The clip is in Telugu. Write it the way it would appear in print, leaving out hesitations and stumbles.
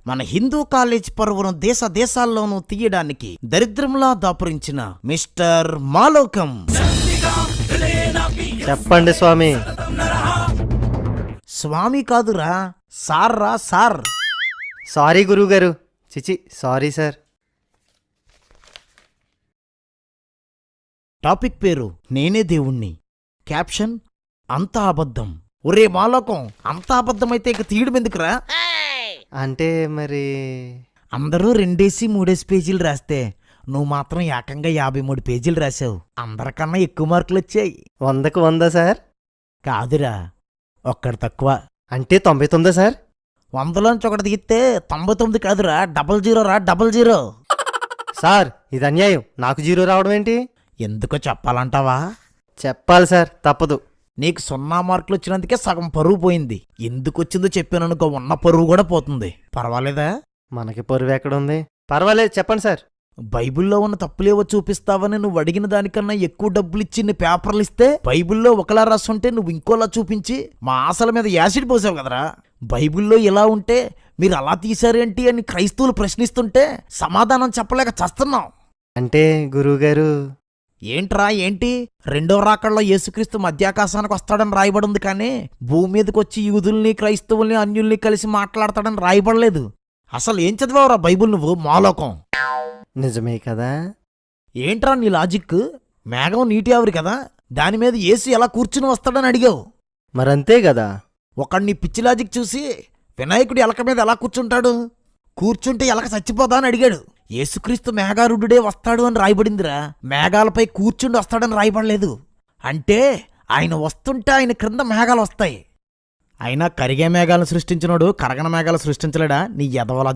మన హిందూ కాలేజ్ పరువును దేశ దేశాల్లోనూ తీయడానికి దరిద్రంలా దాపురించిన మిస్టర్ మాలోకం. చెప్పండి స్వామి. స్వామి కాదురా, సార్ రా సార్. సారీ గురువుగారు. చిచి, సారీ సార్. టాపిక్ పేరు నేనే దేవుణ్ణి. క్యాప్షన్ అంతా అబద్ధం. ఒరే మాలోకం, అంతా అబద్ధమైతే ఇక తీయడం ఎందుకురా? అంటే మరి అందరూ 2-3 పేజీలు రాస్తే నువ్వు మాత్రం ఏకంగా 53 పేజీలు రాసావు. అందరికన్నా ఎక్కువ మార్కులు వచ్చాయి. 100కు 100 సార్? కాదురా, ఒక్కటి తక్కువ. అంటే 99 సార్? 100లోంచి ఒకటి తీస్తే 99 కాదురా, 00 రా, 00. సార్ ఇది అన్యాయం. నాకు 0 రావడం ఏంటి? ఎందుకో చెప్పాలంటావా? చెప్పాలి సార్, తప్పదు. నీకు 0 మార్కులు వచ్చినందుకే సగం పరువు పోయింది. ఎందుకు వచ్చిందో చెప్పాననుకో, ఉన్న పరువు కూడా పోతుంది. పర్వాలేదా? మనకి పొరువు ఎక్కడుంది? పర్వాలేదు, చెప్పండి సార్. బైబిల్లో ఉన్న తప్పులేవో చూపిస్తావని నువ్వు అడిగిన దానికన్నా ఎక్కువ డబ్బులిచ్చి నీ పేపర్లు ఇస్తే బైబిల్లో ఒకలా రాసుంటే నువ్వు ఇంకోలా చూపించి మా ఆశల మీద యాసిడ్ పోసావు కదరా. బైబిల్లో ఇలా ఉంటే మీరు అలా తీశారేంటి అని క్రైస్తవులు ప్రశ్నిస్తుంటే సమాధానం చెప్పలేక చస్తున్నాం. అంటే గురువుగారు. ఏంట్రా ఏంటి? 2వ రాకడలో యేసుక్రీస్తు మధ్యాకాశానికి వస్తాడని రాయబడింది, కానీ భూమి మీదకి వచ్చి యూదుల్ని క్రైస్తవుల్ని అన్యుల్ని కలిసి మాట్లాడతాడని రాయబడలేదు. అసలు ఏం చదివావురా బైబిల్ నువ్వు మాలోకం? నిజమే కదా? ఏంట్రా నీ లాజిక్? మేఘం నీటి ఆవిరి కదా, దాని మీద యేసు ఎలా కూర్చుని వస్తాడని అడిగావు. మరంతే కదా. ఒకడు నీ పిచ్చి లాజిక్ చూసి వినాయకుడు ఎలక మీద ఎలా కూర్చుంటాడు, కూర్చుంటే ఎలక చచ్చిపోదా అని అడిగాడు. యేసుక్రీస్తు మేఘారుడే వస్తాడు అని రాయబడిందిరా, మేఘాలపై కూర్చుండి వస్తాడని రాయబడలేదు. అంటే ఆయన వస్తుంటే ఆయన క్రింద మేఘాలు వస్తాయి. అయినా కరిగే మేఘాలను సృష్టించినోడు కరగన మేఘాలు సృష్టించలేడా? నీ ఎదవలా